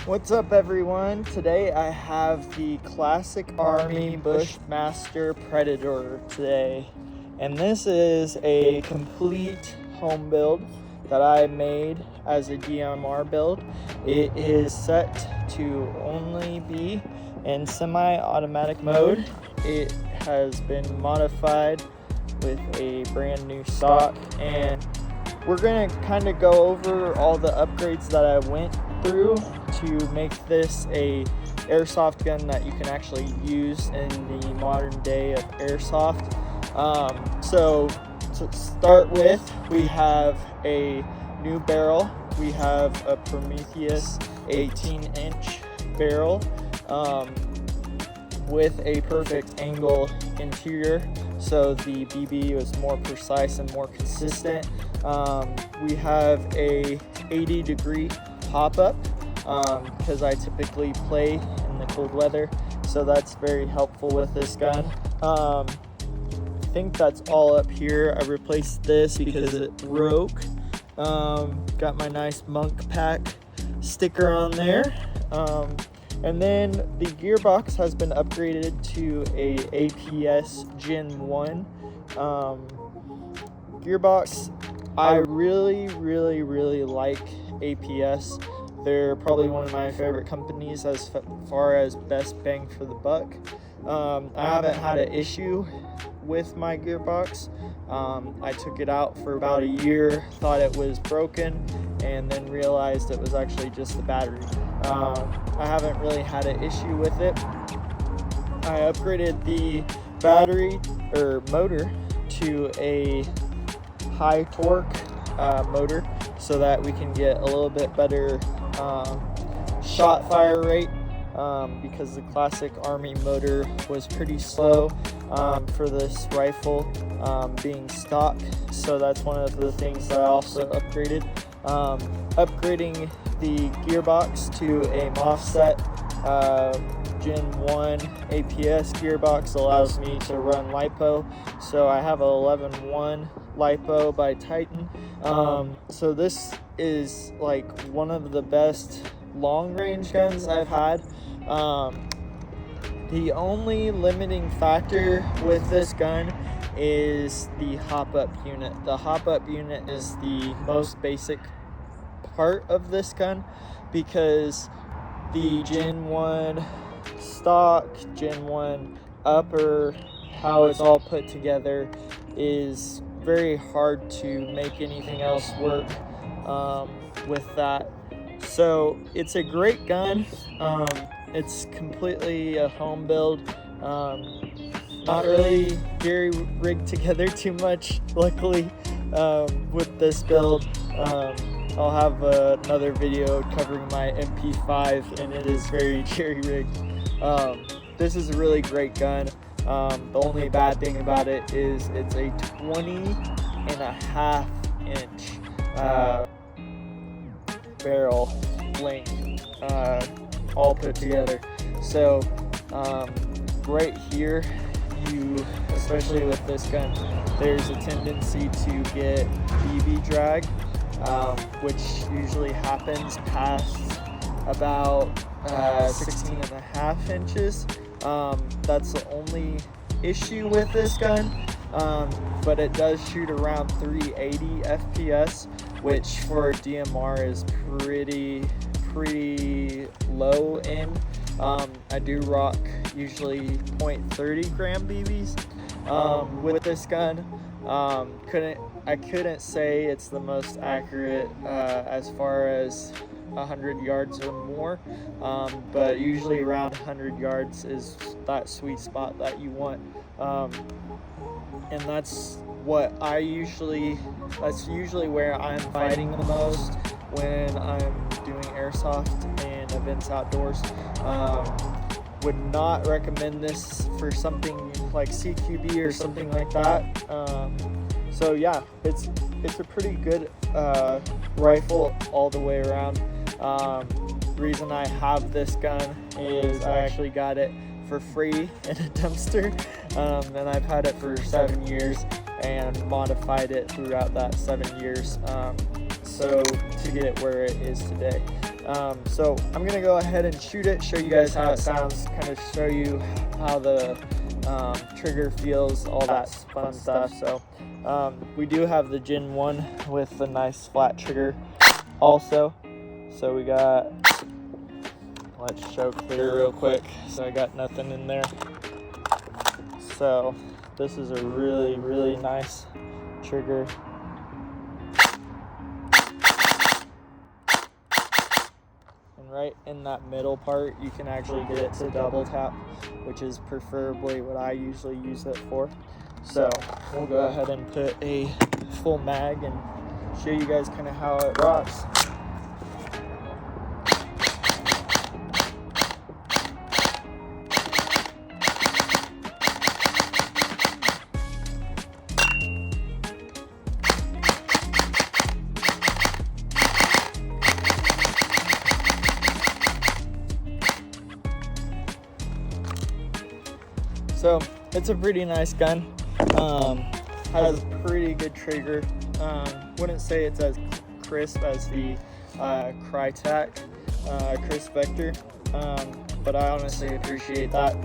What's up everyone? Today I have the Classic Army Bushmaster Predator today. And this is a complete home build that I made as a DMR build. It is set to only be in semi-automatic mode. It has been modified with a brand new stock, and we're gonna kind of go over all the upgrades that I went through to make this a airsoft gun that you can actually use in the modern day of airsoft. So to start with, we have a new barrel. We have a Prometheus 18-inch barrel with a perfect angle interior, so the BB was more precise and more consistent. We have a 80-degree pop-up because I typically play in the cold weather, so that's very helpful with this gun. I think that's all up here. I replaced this because it broke. Got my nice Monk Pack sticker on there. And then the gearbox has been upgraded to a APS Gen 1 gearbox. I really like APS. They're probably one of my favorite companies as far as best bang for the buck. I haven't had an issue with my gearbox. I took it out for about a year, thought it was broken, and then realized it was actually just the battery. I haven't really had an issue with it. I upgraded the battery or motor to a high torque motor so that we can get a little bit better shot fire rate, because the Classic Army motor was pretty slow for this rifle being stock. So that's one of the things that I also upgraded. Upgrading the gearbox to a MOFSET Gen 1 APS gearbox allows me to run LIPO. So I have a 11.1 LIPO by Titan. So this is like one of the best long range guns I've had. The only limiting factor with this gun is the hop-up unit. The hop-up unit is the most basic part of this gun, because the Gen 1 stock, Gen 1 upper, how it's all put together is very hard to make anything else work with that. So it's a great gun. It's completely a home build. Not really Gary rigged together too much, luckily, with this build. I'll have another video covering my MP5, and it is very jerry rigged. This is a really great gun. The only bad thing about it is it's a 20.5 inch barrel length, all put together. So right here, especially with this gun, there's a tendency to get BB drag, which usually happens past about 16.5 inches. That's the only issue with this gun, but it does shoot around 380 FPS, which for DMR is pretty low end. I do rock usually 0.30 gram BBs with this gun. I couldn't say it's the most accurate as far as 100 yards or more, but usually around 100 yards is that sweet spot that you want, and that's usually where I'm fighting the most when I'm doing airsoft and events outdoors. Would not recommend this for something like CQB or something like that. So yeah, it's a pretty good rifle all the way around. Reason I have this gun is I actually got it for free in a dumpster, and I've had it for 7 years and modified it throughout that 7 years, so to get it where it is today. So I'm gonna go ahead and shoot it, show you guys how it sounds, kind of show you how the trigger feels, all that fun stuff. So we do have the Gen 1 with a nice flat trigger also. So we got, let's show clear real quick. So I got nothing in there. So this is a really, really nice trigger. And right in that middle part, you can actually get it to double tap, which is preferably what I usually use it for. So we'll go ahead and put a full mag and show you guys kind of how it rocks. So it's a pretty nice gun. Has a pretty good trigger. Wouldn't say it's as crisp as the Crytek Crisp Vector, but I honestly appreciate that.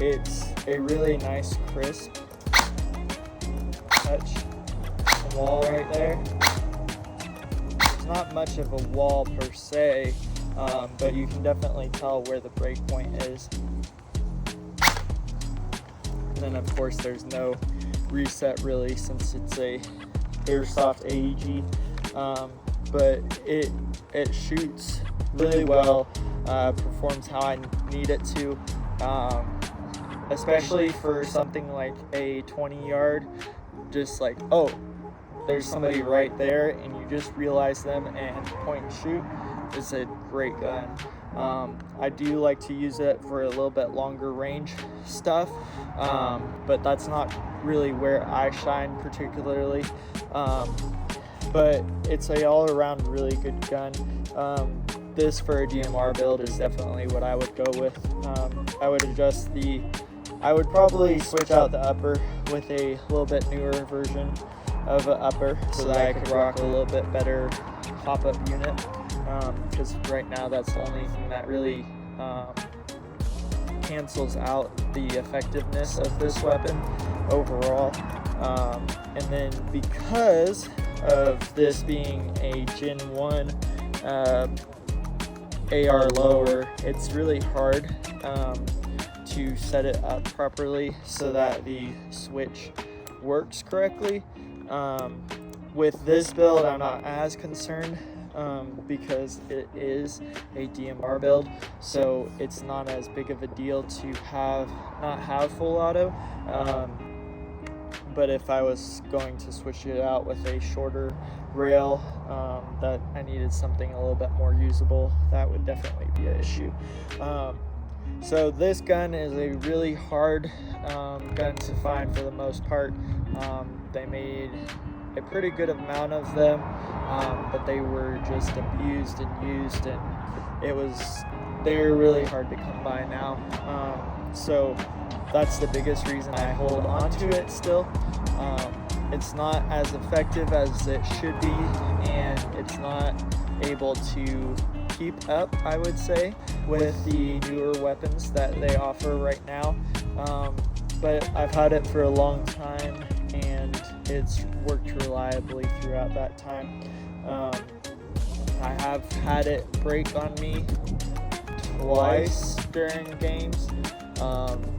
It's a really nice crisp touch. The wall right there. It's not much of a wall per se. But you can definitely tell where the break point is. And then of course there's no reset really, since it's a airsoft AEG, but it shoots really well, performs how I need it to, especially for something like a 20-yard, just like, oh, there's somebody right there and you just realize them and point and shoot. It's a great gun. I do like to use it for a little bit longer range stuff, but that's not really where I shine particularly. But it's a all-around really good gun. This for a DMR build is definitely what I would go with. I would probably switch out the upper with a little bit newer version of an upper so that I could rock a little bit better pop-up unit. Because right now that's the only thing that really cancels out the effectiveness of this weapon overall. And then because of this being a Gen 1 AR lower, it's really hard to set it up properly so that the switch works correctly. With this build, I'm not as concerned because it is a DMR build, so it's not as big of a deal to not have full auto. But if I was going to switch it out with a shorter rail, that I needed something a little bit more usable, that would definitely be an issue. So this gun is a really hard gun to find for the most part. They made a pretty good amount of them, but they were just abused and used, and they're really hard to come by now. So that's the biggest reason I hold on to it still. It's not as effective as it should be, and it's not able to keep up, I would say, with the newer weapons that they offer right now. But I've had it for a long time, and it's worked reliably throughout that time. I have had it break on me twice during games,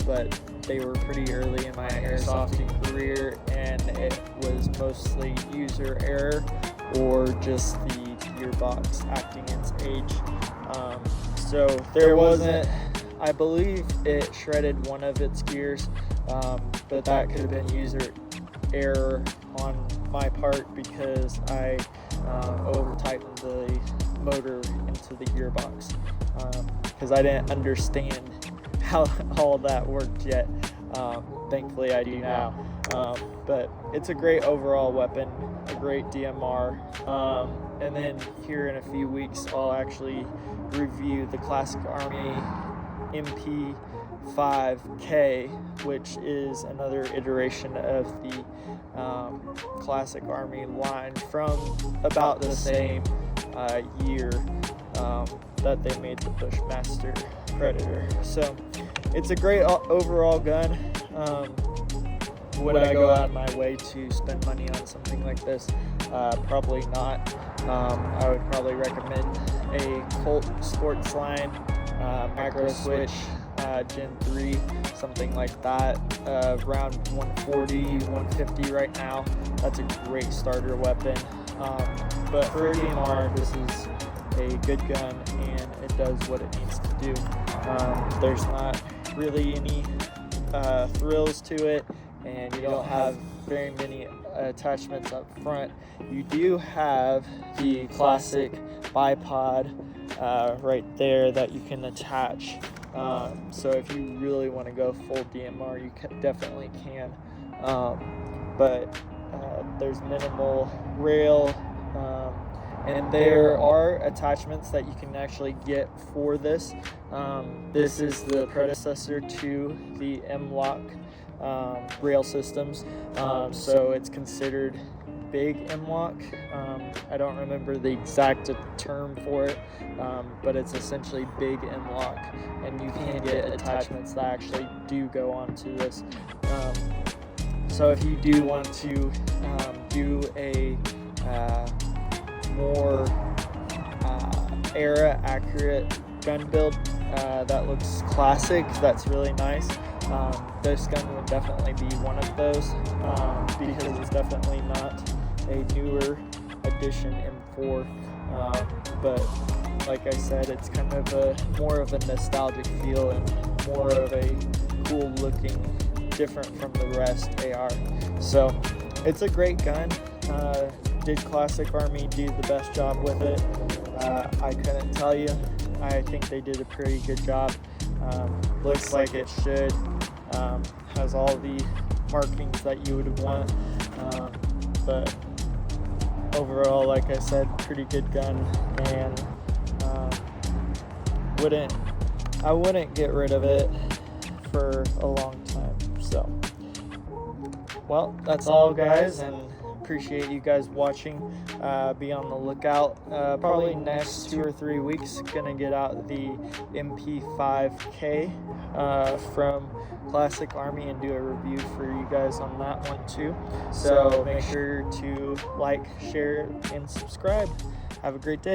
but they were pretty early in my airsofting career, and it was mostly user error or just the gearbox acting its age. So there wasn't, I believe it shredded one of its gears, but that could have been user error on my part because I over tightened the motor into the gearbox, because I didn't understand how all that worked yet. Thankfully I do now. But it's a great overall weapon, a great DMR. And then here in a few weeks I'll actually review the Classic Army MP MP5K, which is another ituration of the Classic Army line from about the same year that they made the Bushmaster Predator. So it's a great overall gun. Would I go out of my way to spend money on something like this? Probably not. I would probably recommend a Colt Sports Line, Macro Switch, Gen 3, something like that. Around 140, 150 right now. That's a great starter weapon. But for a DMR, this is a good gun and it does what it needs to do. There's not really any thrills to it, and you don't have very many attachments up front. You do have the classic bipod right there that you can attach. So if you really want to go full DMR, you definitely can. But there's minimal rail, and there are attachments that you can actually get for this. This is the predecessor to the M-Lock rail systems, so it's considered big M-Lock. I don't remember the exact term for it, but it's essentially big M-Lock, and you can get attachments that actually do go onto this. So if you do want to do a more era accurate gun build that looks classic, that's really nice, this gun would definitely be one of those, because it's definitely not a newer edition M4, but like I said, it's kind of more of a nostalgic feel and more of a cool looking, different from the rest AR. So it's a great gun. Did Classic Army do the best job with it? I couldn't tell you. I think they did a pretty good job. Looks like it should. Has all the markings that you would want. But overall, like I said, pretty good gun, and I wouldn't get rid of it for a long time. So, well, that's all, guys, and appreciate you guys watching. Be on the lookout. Probably next 2 or 3 weeks, gonna get out the MP5K from Classic Army and do a review for you guys on that one too. So make sure to like, share, and subscribe. Have a great day.